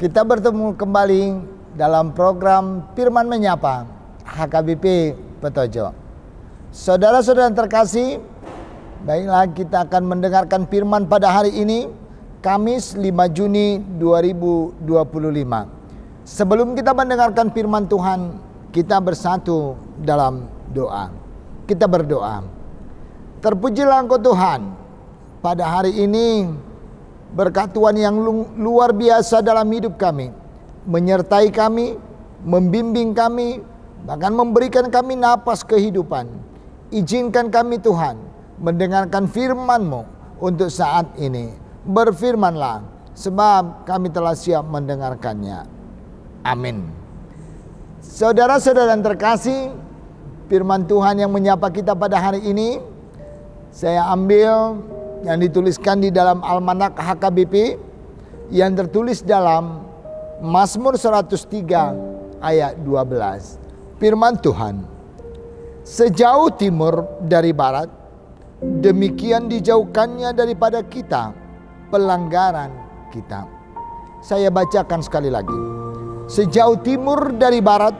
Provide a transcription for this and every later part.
Kita bertemu kembali dalam program Firman Menyapa HKBP Petojo. Saudara-saudara yang terkasih, baiklah kita akan mendengarkan firman pada hari ini, Kamis 5 Juni 2025. Sebelum kita mendengarkan firman Tuhan, kita bersatu dalam doa. Kita berdoa. Terpujilah Engkau Tuhan, pada hari ini berkat Tuhan yang luar biasa dalam hidup kami, menyertai kami, membimbing kami, bahkan memberikan kami napas kehidupan. Izinkan kami Tuhan mendengarkan firman-Mu untuk saat ini. Berfirmanlah, sebab kami telah siap mendengarkannya. Amin. Saudara-saudara yang terkasih, firman Tuhan yang menyapa kita pada hari ini, saya ambil yang dituliskan di dalam Almanak HKBP yang tertulis dalam Mazmur 103 ayat 12. Firman Tuhan, sejauh timur dari barat, demikian dijauhkannya daripada kita pelanggaran kita. Saya bacakan sekali lagi. Sejauh timur dari barat,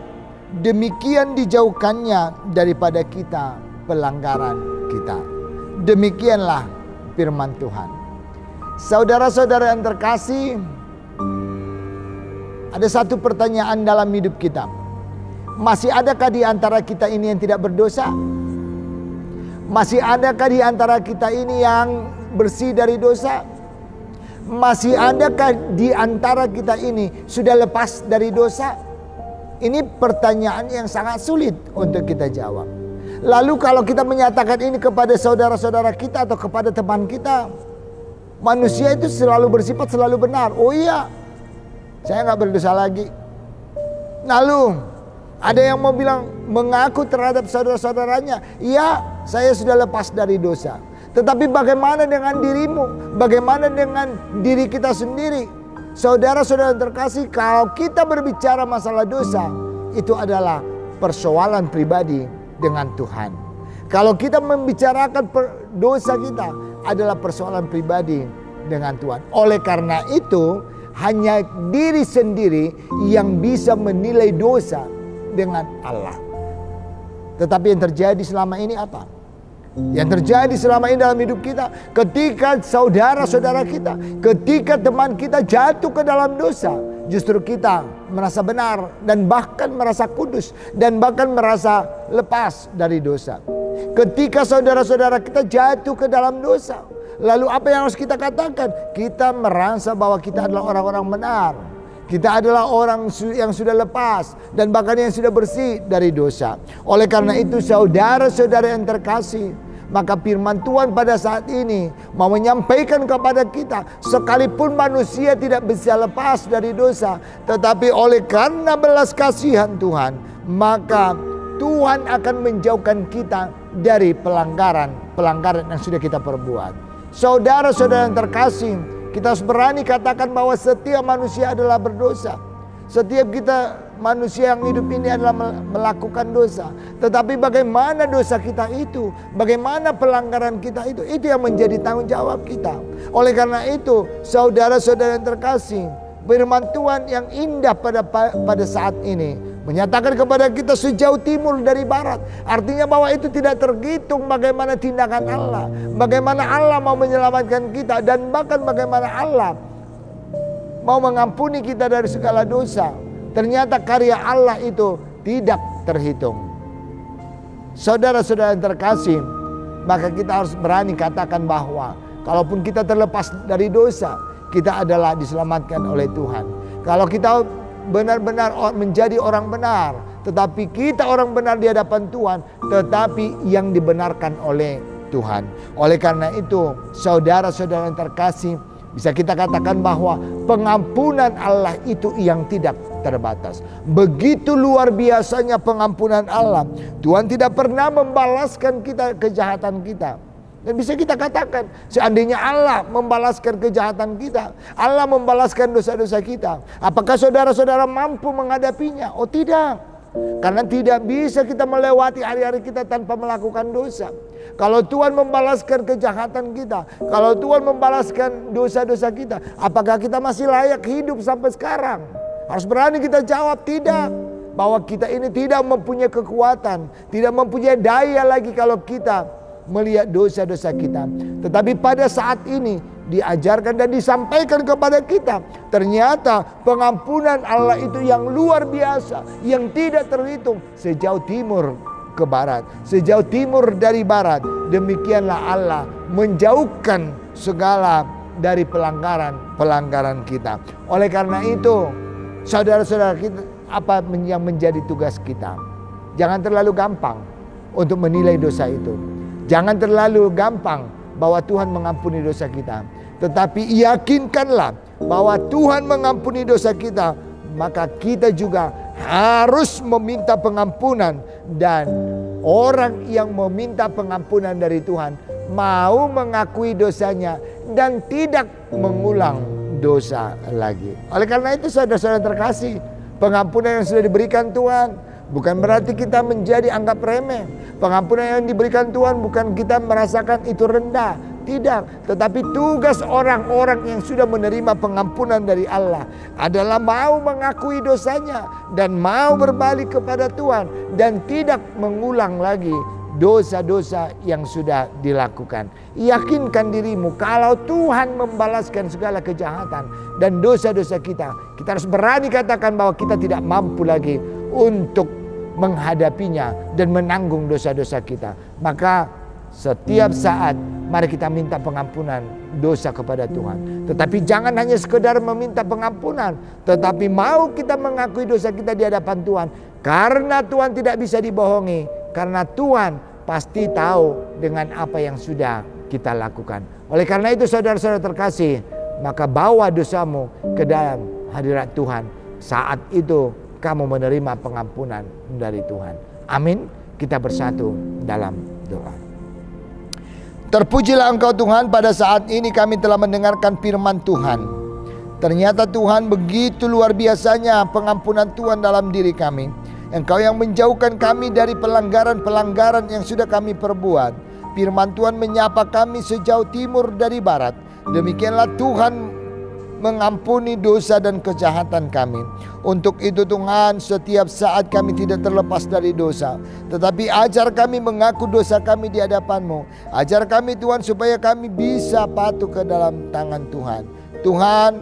demikian dijauhkannya daripada kita pelanggaran kita. Demikianlah firman Tuhan. Saudara-saudara yang terkasih, ada satu pertanyaan dalam hidup kita. Masih adakah di antara kita ini yang tidak berdosa? Masih adakah di antara kita ini yang bersih dari dosa? Masih adakah di antara kita ini sudah lepas dari dosa? Ini pertanyaan yang sangat sulit untuk kita jawab. Lalu kalau kita menyatakan ini kepada saudara-saudara kita atau kepada teman kita, manusia itu selalu bersifat selalu benar. Oh iya, saya nggak berdosa lagi. Lalu ada yang mau bilang, mengaku terhadap saudara-saudaranya, iya saya sudah lepas dari dosa. Tetapi bagaimana dengan dirimu? Bagaimana dengan diri kita sendiri? Saudara-saudara yang terkasih, kalau kita berbicara masalah dosa, itu adalah persoalan pribadi dengan Tuhan. Kalau kita membicarakan dosa kita, adalah persoalan pribadi dengan Tuhan. Oleh karena itu, hanya diri sendiri yang bisa menilai dosa dengan Allah. Tetapi yang terjadi selama ini apa? Yang terjadi selama ini dalam hidup kita, ketika saudara-saudara kita, ketika teman kita jatuh ke dalam dosa, justru kita merasa benar dan bahkan merasa kudus dan bahkan merasa lepas dari dosa. Ketika saudara-saudara kita jatuh ke dalam dosa, lalu apa yang harus kita katakan? Kita merasa bahwa kita adalah orang-orang benar. Kita adalah orang yang sudah lepas dan bahkan yang sudah bersih dari dosa. Oleh karena itu saudara-saudara yang terkasih, maka firman Tuhan pada saat ini mau menyampaikan kepada kita, sekalipun manusia tidak bisa lepas dari dosa, tetapi oleh karena belas kasihan Tuhan, maka Tuhan akan menjauhkan kita dari pelanggaran yang sudah kita perbuat. Saudara-saudara yang terkasih, kita harus berani katakan bahwa setiap manusia adalah berdosa. Setiap kita manusia yang hidup ini adalah melakukan dosa. Tetapi bagaimana dosa kita itu, bagaimana pelanggaran kita itu yang menjadi tanggung jawab kita. Oleh karena itu, saudara-saudara yang terkasih, firman Tuhan yang indah pada saat ini menyatakan kepada kita sejauh timur dari barat. Artinya bahwa itu tidak terhitung bagaimana tindakan Allah, bagaimana Allah mau menyelamatkan kita, dan bahkan bagaimana Allah mau mengampuni kita dari segala dosa. Ternyata karya Allah itu tidak terhitung. Saudara-saudara yang terkasih, maka kita harus berani katakan bahwa kalaupun kita terlepas dari dosa, kita adalah diselamatkan oleh Tuhan. Kalau kita benar-benar menjadi orang benar, tetapi kita orang benar di hadapan Tuhan, tetapi yang dibenarkan oleh Tuhan. Oleh karena itu, saudara-saudara yang terkasih, bisa kita katakan bahwa pengampunan Allah itu yang tidak terbatas. Begitu luar biasanya pengampunan Allah. Tuhan tidak pernah membalaskan kita kejahatan kita. Dan bisa kita katakan, seandainya Allah membalaskan kejahatan kita, Allah membalaskan dosa-dosa kita, apakah saudara-saudara mampu menghadapinya? Oh tidak. Karena tidak bisa kita melewati hari-hari kita tanpa melakukan dosa. Kalau Tuhan membalaskan kejahatan kita, kalau Tuhan membalaskan dosa-dosa kita, apakah kita masih layak hidup sampai sekarang? Harus berani kita jawab tidak. Bahwa kita ini tidak mempunyai kekuatan, tidak mempunyai daya lagi kalau kita melihat dosa-dosa kita. Tetapi pada saat ini diajarkan dan disampaikan kepada kita, ternyata pengampunan Allah itu yang luar biasa, yang tidak terhitung sejauh timur ke barat, sejauh timur dari barat. Demikianlah Allah menjauhkan segala dari pelanggaran kita. Oleh karena itu, saudara-saudara kita, apa yang menjadi tugas kita? Jangan terlalu gampang untuk menilai dosa itu. Jangan terlalu gampang bahwa Tuhan mengampuni dosa kita. Tetapi yakinkanlah bahwa Tuhan mengampuni dosa kita, maka kita juga harus meminta pengampunan. Dan orang yang meminta pengampunan dari Tuhan mau mengakui dosanya dan tidak mengulang dosa lagi. Oleh karena itu saudara-saudara terkasih, pengampunan yang sudah diberikan Tuhan bukan berarti kita menjadi anggap remeh. Pengampunan yang diberikan Tuhan bukan kita merasakan itu rendah. Tidak. Tetapi tugas orang-orang yang sudah menerima pengampunan dari Allah adalah mau mengakui dosanya dan mau berbalik kepada Tuhan dan tidak mengulang lagi dosa-dosa yang sudah dilakukan. Yakinkan dirimu kalau Tuhan membalaskan segala kejahatan dan dosa-dosa kita, kita harus berani katakan bahwa kita tidak mampu lagi untuk menghadapinya dan menanggung dosa-dosa kita. Maka setiap saat mari kita minta pengampunan dosa kepada Tuhan. Tetapi jangan hanya sekedar meminta pengampunan, tetapi mau kita mengakui dosa kita di hadapan Tuhan. Karena Tuhan tidak bisa dibohongi. Karena Tuhan pasti tahu dengan apa yang sudah kita lakukan. Oleh karena itu saudara-saudara terkasih, maka bawa dosamu ke dalam hadirat Tuhan. Saat itu kamu menerima pengampunan dari Tuhan. Amin. Kita bersatu dalam doa. Terpujilah Engkau Tuhan, pada saat ini kami telah mendengarkan firman Tuhan. Ternyata Tuhan begitu luar biasanya pengampunan Tuhan dalam diri kami. Engkau yang menjauhkan kami dari pelanggaran-pelanggaran yang sudah kami perbuat. Firman Tuhan menyapa kami sejauh timur dari barat. Demikianlah Tuhan mengampuni dosa dan kejahatan kami. Untuk itu Tuhan, setiap saat kami tidak terlepas dari dosa, tetapi ajar kami mengaku dosa kami di hadapan-Mu. Ajar kami Tuhan supaya kami bisa patuh ke dalam tangan Tuhan. Tuhan,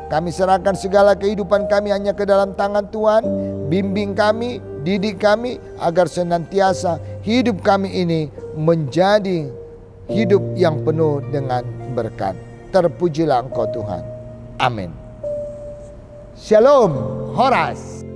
kami serahkan segala kehidupan kami hanya ke dalam tangan Tuhan. Bimbing kami, didik kami agar senantiasa hidup kami ini menjadi hidup yang penuh dengan berkat. Terpujilah Engkau Tuhan. Amin. Shalom, Horas.